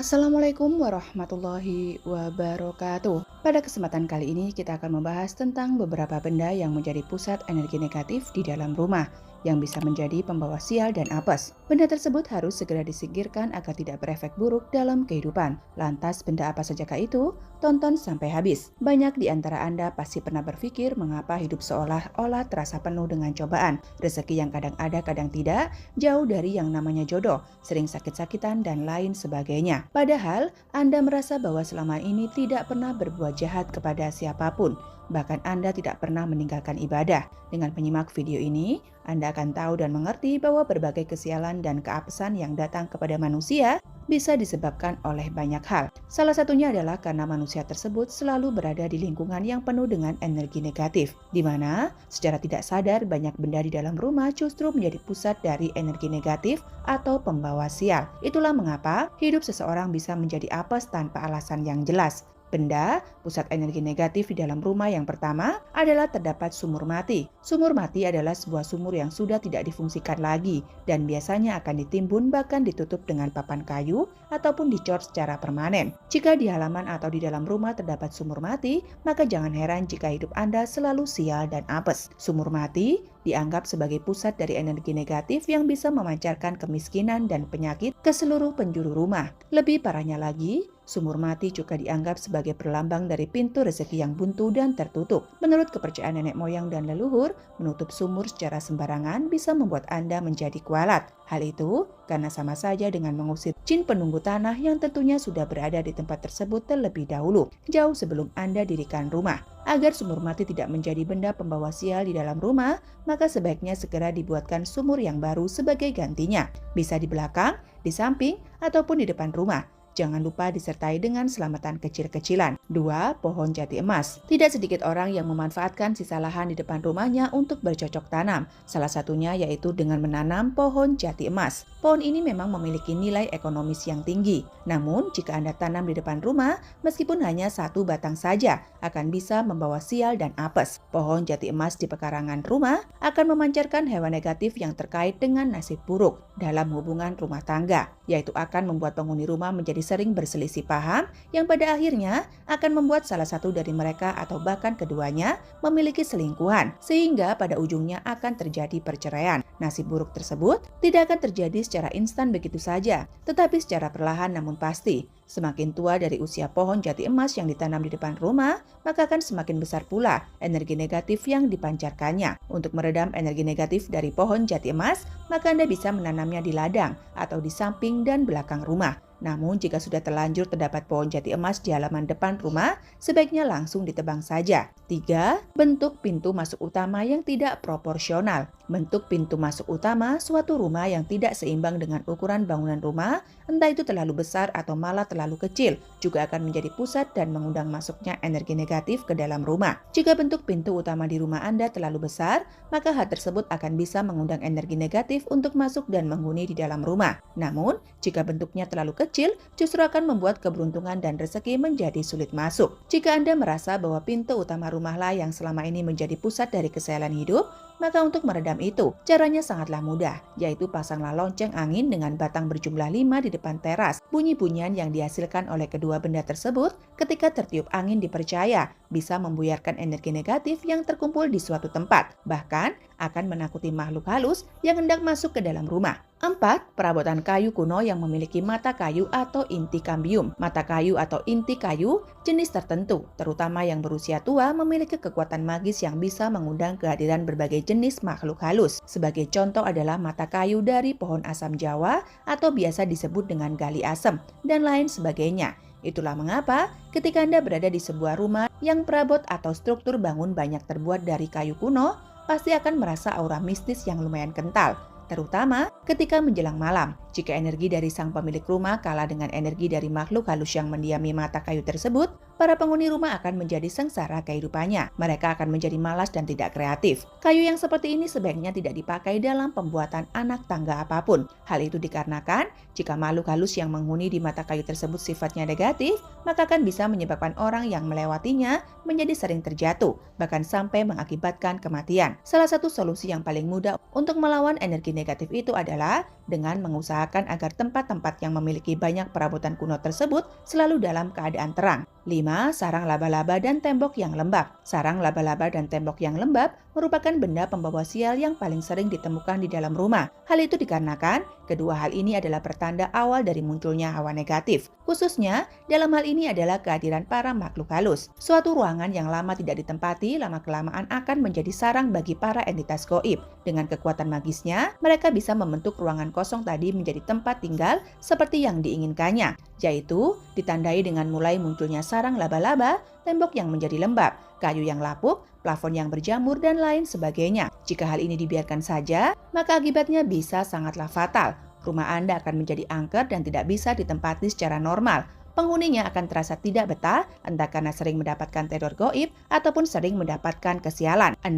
Assalamualaikum warahmatullahi wabarakatuh. Pada kesempatan kali ini kita akan membahas tentang beberapa benda yang menjadi pusat energi negatif di dalam rumah yang bisa menjadi pembawa sial dan apes. Benda tersebut harus segera disingkirkan agar tidak berefek buruk dalam kehidupan. Lantas benda apa sajakah itu? Tonton sampai habis. Banyak di antara Anda pasti pernah berpikir mengapa hidup seolah-olah terasa penuh dengan cobaan, rezeki yang kadang ada kadang tidak, jauh dari yang namanya jodoh, sering sakit-sakitan dan lain sebagainya. Padahal Anda merasa bahwa selama ini tidak pernah berbuat jahat kepada siapapun. Bahkan Anda tidak pernah meninggalkan ibadah. Dengan menyimak video ini, Anda akan tahu dan mengerti bahwa berbagai kesialan dan keapesan yang datang kepada manusia bisa disebabkan oleh banyak hal. Salah satunya adalah karena manusia tersebut selalu berada di lingkungan yang penuh dengan energi negatif, di mana secara tidak sadar banyak benda di dalam rumah justru menjadi pusat dari energi negatif atau pembawa sial. Itulah mengapa hidup seseorang bisa menjadi apes tanpa alasan yang jelas. Benda, pusat energi negatif di dalam rumah yang pertama adalah terdapat sumur mati. Sumur mati adalah sebuah sumur yang sudah tidak difungsikan lagi dan biasanya akan ditimbun bahkan ditutup dengan papan kayu ataupun dicor secara permanen. Jika di halaman atau di dalam rumah terdapat sumur mati, maka jangan heran jika hidup Anda selalu sial dan apes. Sumur mati dianggap sebagai pusat dari energi negatif yang bisa memancarkan kemiskinan dan penyakit ke seluruh penjuru rumah. Lebih parahnya lagi, sumur mati juga dianggap sebagai perlambang dari pintu rezeki yang buntu dan tertutup. Menurut kepercayaan nenek moyang dan leluhur, menutup sumur secara sembarangan bisa membuat Anda menjadi kualat. Hal itu karena sama saja dengan mengusir jin penunggu tanah yang tentunya sudah berada di tempat tersebut terlebih dahulu, jauh sebelum Anda dirikan rumah. Agar sumur mati tidak menjadi benda pembawa sial di dalam rumah, maka sebaiknya segera dibuatkan sumur yang baru sebagai gantinya. Bisa di belakang, di samping, ataupun di depan rumah. Jangan lupa disertai dengan selamatan kecil-kecilan. 2. Pohon jati emas. Tidak sedikit orang yang memanfaatkan sisa lahan di depan rumahnya untuk bercocok tanam. Salah satunya yaitu dengan menanam pohon jati emas. Pohon ini memang memiliki nilai ekonomis yang tinggi. Namun, jika Anda tanam di depan rumah, meskipun hanya satu batang saja, akan bisa membawa sial dan apes. Pohon jati emas di pekarangan rumah akan memancarkan hewan negatif yang terkait dengan nasib buruk dalam hubungan rumah tangga, yaitu akan membuat penghuni rumah menjadi sering berselisih paham yang pada akhirnya akan membuat salah satu dari mereka atau bahkan keduanya memiliki selingkuhan, sehingga pada ujungnya akan terjadi perceraian. Nasib buruk tersebut tidak akan terjadi secara instan begitu saja, tetapi secara perlahan namun pasti. Semakin tua dari usia pohon jati emas yang ditanam di depan rumah, maka akan semakin besar pula energi negatif yang dipancarkannya. Untuk meredam energi negatif dari pohon jati emas, maka Anda bisa menanamnya di ladang atau di samping dan belakang rumah. Namun jika sudah terlanjur terdapat pohon jati emas di halaman depan rumah, sebaiknya langsung ditebang saja. 3. Bentuk pintu masuk utama yang tidak proporsional. Bentuk pintu masuk utama suatu rumah yang tidak seimbang dengan ukuran bangunan rumah, entah itu terlalu besar atau malah terlalu kecil, juga akan menjadi pusat dan mengundang masuknya energi negatif ke dalam rumah. Jika bentuk pintu utama di rumah Anda terlalu besar, maka hal tersebut akan bisa mengundang energi negatif untuk masuk dan menghuni di dalam rumah. Namun, jika bentuknya terlalu kecil, justru akan membuat keberuntungan dan rezeki menjadi sulit masuk. Jika Anda merasa bahwa pintu utama rumahlah yang selama ini menjadi pusat dari kesialan hidup, maka untuk meredam itu, caranya sangatlah mudah, yaitu pasanglah lonceng angin dengan batang berjumlah 5 di depan teras. Bunyi-bunyian yang dihasilkan oleh kedua benda tersebut ketika tertiup angin dipercaya bisa membuyarkan energi negatif yang terkumpul di suatu tempat, bahkan akan menakuti makhluk halus yang hendak masuk ke dalam rumah. 4. Perabotan kayu kuno yang memiliki mata kayu atau inti kambium. Mata kayu atau inti kayu jenis tertentu, terutama yang berusia tua, memiliki kekuatan magis yang bisa mengundang kehadiran berbagai jenis makhluk halus. Sebagai contoh adalah mata kayu dari pohon asam Jawa atau biasa disebut dengan gali asem, dan lain sebagainya. Itulah mengapa ketika Anda berada di sebuah rumah yang perabot atau struktur bangun banyak terbuat dari kayu kuno, pasti akan merasa aura mistis yang lumayan kental, terutama ketika menjelang malam. Jika energi dari sang pemilik rumah kalah dengan energi dari makhluk halus yang mendiami mata kayu tersebut, para penghuni rumah akan menjadi sengsara kehidupannya. Mereka akan menjadi malas dan tidak kreatif. Kayu yang seperti ini sebaiknya tidak dipakai dalam pembuatan anak tangga apapun. Hal itu dikarenakan jika makhluk halus yang menghuni di mata kayu tersebut sifatnya negatif, maka akan bisa menyebabkan orang yang melewatinya menjadi sering terjatuh, bahkan sampai mengakibatkan kematian. Salah satu solusi yang paling mudah untuk melawan energi negatif itu adalah dengan mengusahakan agar tempat-tempat yang memiliki banyak perabotan kuno tersebut selalu dalam keadaan terang. 5. Sarang laba-laba dan tembok yang lembab. Sarang laba-laba dan tembok yang lembab merupakan benda pembawa sial yang paling sering ditemukan di dalam rumah. Hal itu dikarenakan kedua hal ini adalah pertanda awal dari munculnya hawa negatif. Khususnya, dalam hal ini adalah kehadiran para makhluk halus. Suatu ruangan yang lama tidak ditempati, lama-kelamaan akan menjadi sarang bagi para entitas gaib. Dengan kekuatan magisnya, mereka bisa membentuk ruangan kosong tadi menjadi tempat tinggal seperti yang diinginkannya, yaitu ditandai dengan mulai munculnya sarang laba-laba, tembok yang menjadi lembab, kayu yang lapuk, plafon yang berjamur, dan lain sebagainya. Jika hal ini dibiarkan saja, maka akibatnya bisa sangatlah fatal. Rumah Anda akan menjadi angker dan tidak bisa ditempati secara normal. Penghuninya akan terasa tidak betah, entah karena sering mendapatkan teror gaib ataupun sering mendapatkan kesialan. 6.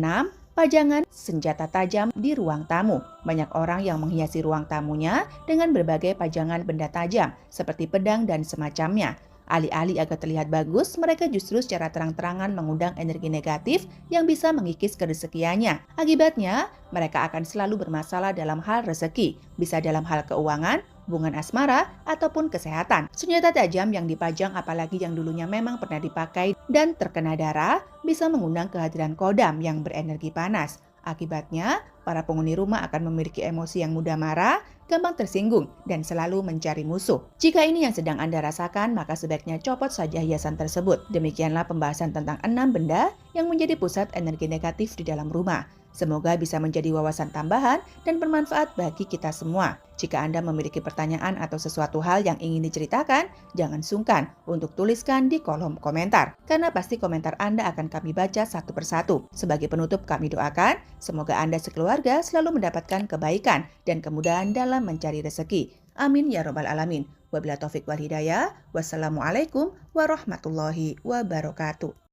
Pajangan senjata tajam di ruang tamu. Banyak orang yang menghiasi ruang tamunya dengan berbagai pajangan benda tajam, seperti pedang dan semacamnya. Alih-alih agar terlihat bagus, mereka justru secara terang-terangan mengundang energi negatif yang bisa mengikis kerezekiannya. Akibatnya, mereka akan selalu bermasalah dalam hal rezeki, bisa dalam hal keuangan, hubungan asmara, ataupun kesehatan. Senjata tajam yang dipajang, apalagi yang dulunya memang pernah dipakai dan terkena darah, bisa mengundang kehadiran kodam yang berenergi panas. Akibatnya, para penghuni rumah akan memiliki emosi yang mudah marah, gampang tersinggung, dan selalu mencari musuh. Jika ini yang sedang Anda rasakan, maka sebaiknya copot saja hiasan tersebut. Demikianlah pembahasan tentang 6 benda yang menjadi pusat energi negatif di dalam rumah. Semoga bisa menjadi wawasan tambahan dan bermanfaat bagi kita semua. Jika Anda memiliki pertanyaan atau sesuatu hal yang ingin diceritakan, jangan sungkan untuk tuliskan di kolom komentar, karena pasti komentar Anda akan kami baca satu persatu. Sebagai penutup, kami doakan semoga Anda sekeluarga selalu mendapatkan kebaikan dan kemudahan dalam mencari rezeki. Amin ya robbal alamin. Wabillahi taufik wal hidayah. Wassalamualaikum warahmatullahi wabarakatuh.